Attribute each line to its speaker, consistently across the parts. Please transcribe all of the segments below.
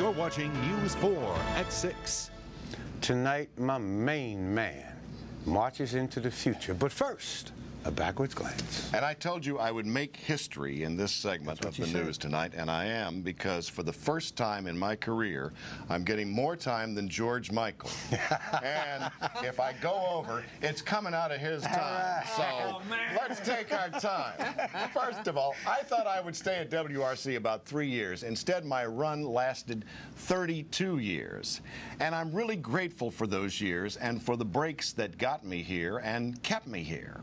Speaker 1: You're watching News 4 at 6.
Speaker 2: Tonight, my main man marches into the future. But first, a backwards glance.
Speaker 3: And I told you I would make history in this segment of the news tonight, and I am, because for the first time in my career, I'm getting more time than George Michael. And if I go over, it's coming out of his time. So let's take our time. First of all, I thought I would stay at WRC about 3 years. Instead, my run lasted 32 years. And I'm really grateful for those years and for the breaks that got me here and kept me here.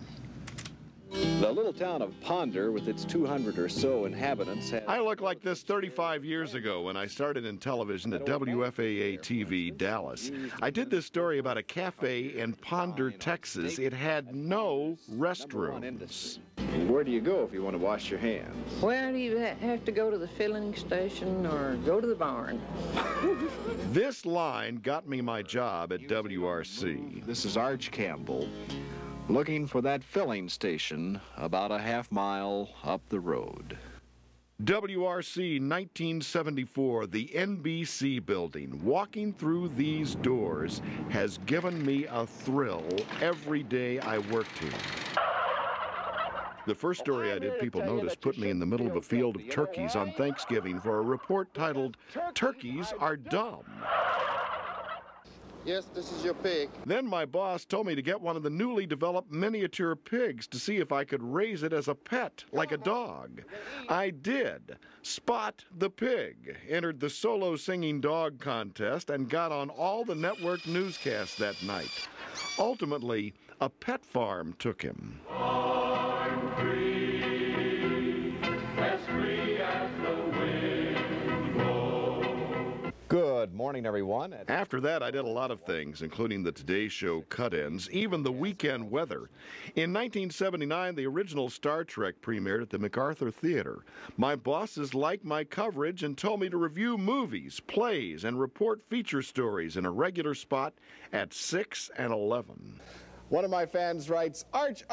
Speaker 4: The little town of Ponder, with its 200 or so inhabitants, has...
Speaker 3: I look like this 35 years ago when I started in television at WFAA-TV Dallas. I did this story about a cafe in Ponder, Texas. It had no restrooms.
Speaker 4: Where do you go if you want to wash your hands?
Speaker 5: Well, you have to go to the filling station or go to the barn.
Speaker 3: This line got me my job at WRC.
Speaker 4: This is Arch Campbell, looking for that filling station about a half-mile up the road.
Speaker 3: WRC 1974, the NBC building. Walking through these doors has given me a thrill every day I worked here. The first story I did, people notice, put me in the middle of a field of turkeys on Thanksgiving for a report titled, "Turkeys Are Dumb."
Speaker 6: Yes, this is your pig.
Speaker 3: Then my boss told me to get one of the newly developed miniature pigs to see if I could raise it as a pet, like a dog. I did. Spot the Pig entered the solo singing dog contest and got on all the network newscasts that night. Ultimately, a pet farm took him. I'm free, as free as the wind blows.
Speaker 4: Good morning, everyone.
Speaker 3: After that, I did a lot of things, including the Today Show cut-ins, even the weekend weather. In 1979, the original Star Trek premiered at the MacArthur Theater. My bosses liked my coverage and told me to review movies, plays, and report feature stories in a regular spot at 6 and 11.
Speaker 6: One of my fans writes, Arch,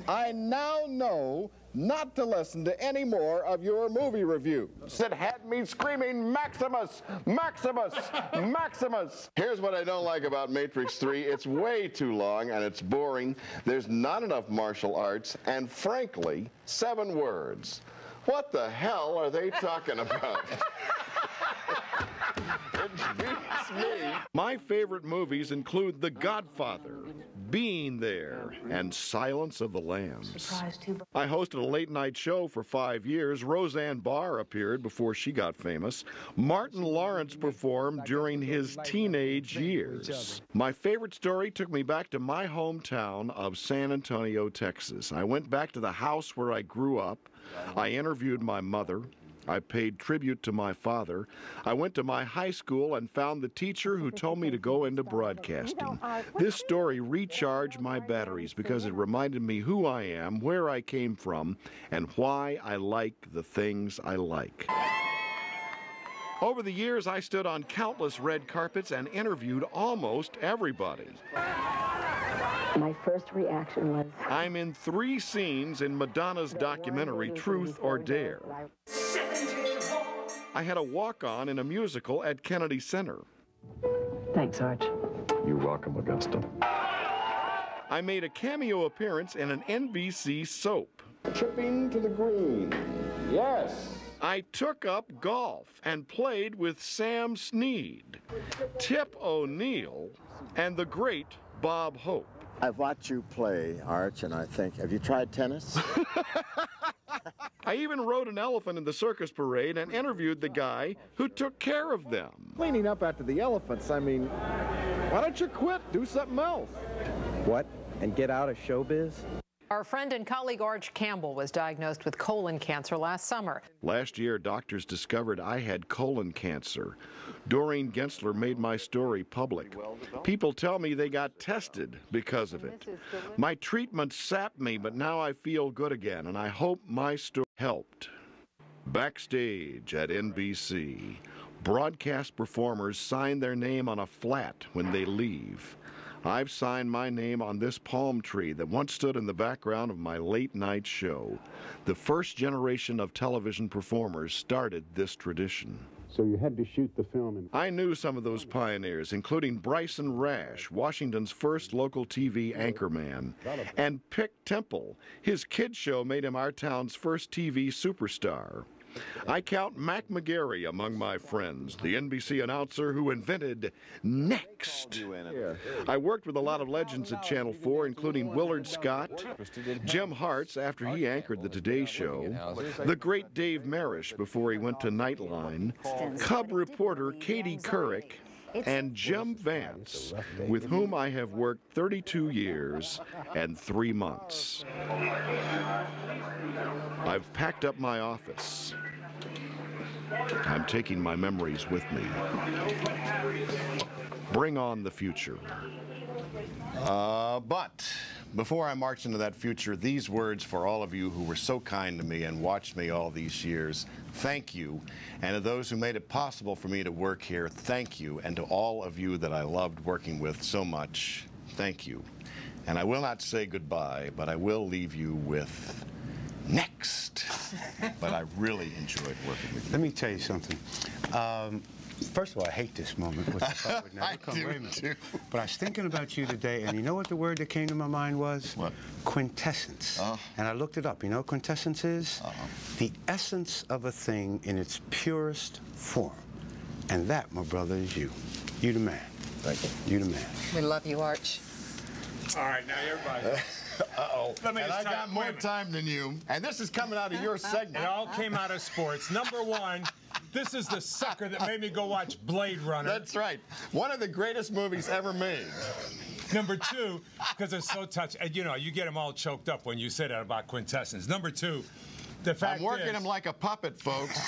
Speaker 6: I now know not to listen to any more of your movie reviews. It had me screaming, Maximus, Maximus, Maximus. Here's what I don't like about Matrix 3. It's way too long and it's boring. There's not enough martial arts and, frankly, 7 words. What the hell are they talking about? It beats me. My favorite movies include The Godfather, Being There, and Silence of the Lambs. I hosted a late-night show for 5 years. Roseanne Barr appeared before she got famous. Martin Lawrence performed during his teenage years. My favorite story took me back to my hometown of San Antonio, Texas. I went back to the house where I grew up. I interviewed my mother. I paid tribute to my father. I went to my high school and found the teacher who told me to go into broadcasting. This story recharged my batteries because it reminded me who I am, where I came from, and why I like the things I like. Over the years, I stood on countless red carpets and interviewed almost everybody.
Speaker 7: My first reaction was...
Speaker 3: I'm in 3 scenes in Madonna's documentary, Truth or Dare. I had a walk-on in a musical at Kennedy Center.
Speaker 7: Thanks, Arch.
Speaker 4: You're welcome, Augusta.
Speaker 3: I made a cameo appearance in an NBC soap.
Speaker 6: Chipping to the green. Yes.
Speaker 3: I took up golf and played with Sam Snead, Tip O'Neill, and the great Bob Hope.
Speaker 6: I've watched you play, Arch, and I think, have you tried tennis?
Speaker 3: I even rode an elephant in the circus parade and interviewed the guy who took care of them.
Speaker 6: Cleaning up after the elephants, I mean, why don't you quit? Do something else.
Speaker 8: What? And get out of showbiz?
Speaker 9: Our friend and colleague Arch Campbell was diagnosed with colon cancer last summer.
Speaker 3: Last year, doctors discovered I had colon cancer. Doreen Gensler made my story public. People tell me they got tested because of it. My treatment sapped me, but now I feel good again, and I hope my story helped. Backstage at NBC, broadcast performers sign their name on a flat when they leave. I've signed my name on this palm tree that once stood in the background of my late-night show. The first generation of television performers started this tradition.
Speaker 10: So you had to shoot the film.
Speaker 6: I knew some of those pioneers, including Bryson Rash, Washington's first local TV anchorman, and Pick Temple. His kid show made him our town's first TV superstar. I count Mac McGarry among my friends, the NBC announcer who invented Next. I worked with a lot of legends at Channel 4, including Willard Scott, Jim Hartz after he anchored the Today Show, the great Dave Marish before he went to Nightline, Cub reporter Katie Couric, and Jim Vance, with whom I have worked 32 years and 3 months. I've packed up my office. I'm taking my memories with me. Bring on the future.
Speaker 3: But before I march into that future, these words for all of you who were so kind to me and watched me all these years. Thank you. And to those who made it possible for me to work here, thank you. And to all of you that I loved working with so much, thank you. And I will not say goodbye, but I will leave you with Next. But I really enjoyed working with you.
Speaker 2: Let me tell you something. First of all, I hate this moment, which I thought would never come.
Speaker 3: I do too.
Speaker 2: But I was thinking about you today, and you know what the word that came to my mind was?
Speaker 3: What?
Speaker 2: Quintessence. And I looked it up. You know what quintessence is? The essence of a thing in its purest form. And that, my brother, is you. You the man.
Speaker 3: Thank you.
Speaker 2: You the man.
Speaker 9: We love you, Arch.
Speaker 11: All right, now everybody.
Speaker 3: Uh-oh. And I got more time than you. And this is coming out of your segment.
Speaker 11: It all came out of sports. Number one, this is the sucker that made me go watch Blade Runner.
Speaker 3: That's right. One of the greatest movies ever made.
Speaker 11: Number two, because it's so touching. And you know, you get them all choked up when you say that about quintessence. Number two, the fact
Speaker 3: I'm working
Speaker 11: is,
Speaker 3: him like a puppet, folks.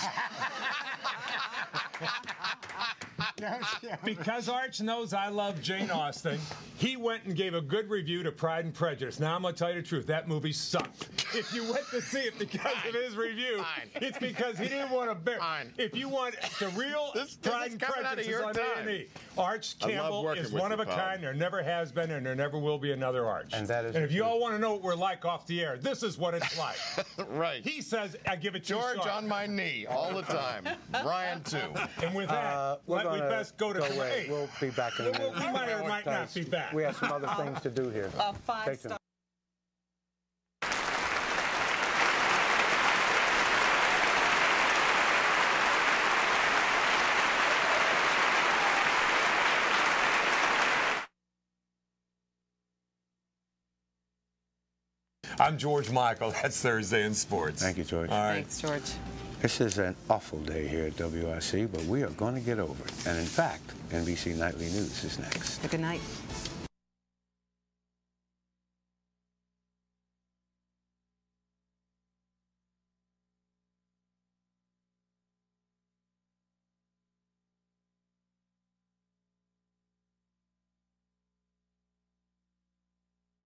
Speaker 11: Because Arch knows I love Jane Austen, he went and gave a good review to Pride and Prejudice. Now I'm going to tell you the truth. That movie sucked. If you went to see it because of his review, it's because he didn't want to bear. If you want the real Pride and Prejudice is on A&E. Arch Campbell is one of a kind. There never has been and there never will be another Arch.
Speaker 2: And that is
Speaker 11: if you all want to know what we're like off the air, this is what it's like.
Speaker 3: Right.
Speaker 11: He says, I give it to
Speaker 3: George on my knee all the time. Brian, too.
Speaker 11: And with that, we best go to
Speaker 2: away. We'll be back in a minute.
Speaker 11: We might or might not be back.
Speaker 2: We have some other things to do here.
Speaker 9: 5-star.
Speaker 11: I'm George Michael. That's Thursday in Sports.
Speaker 2: Thank you, George.
Speaker 11: All right.
Speaker 9: Thanks, George.
Speaker 2: This is an awful day here at WIC, but we are going to get over it. And in fact, NBC Nightly News is next.
Speaker 9: Good night.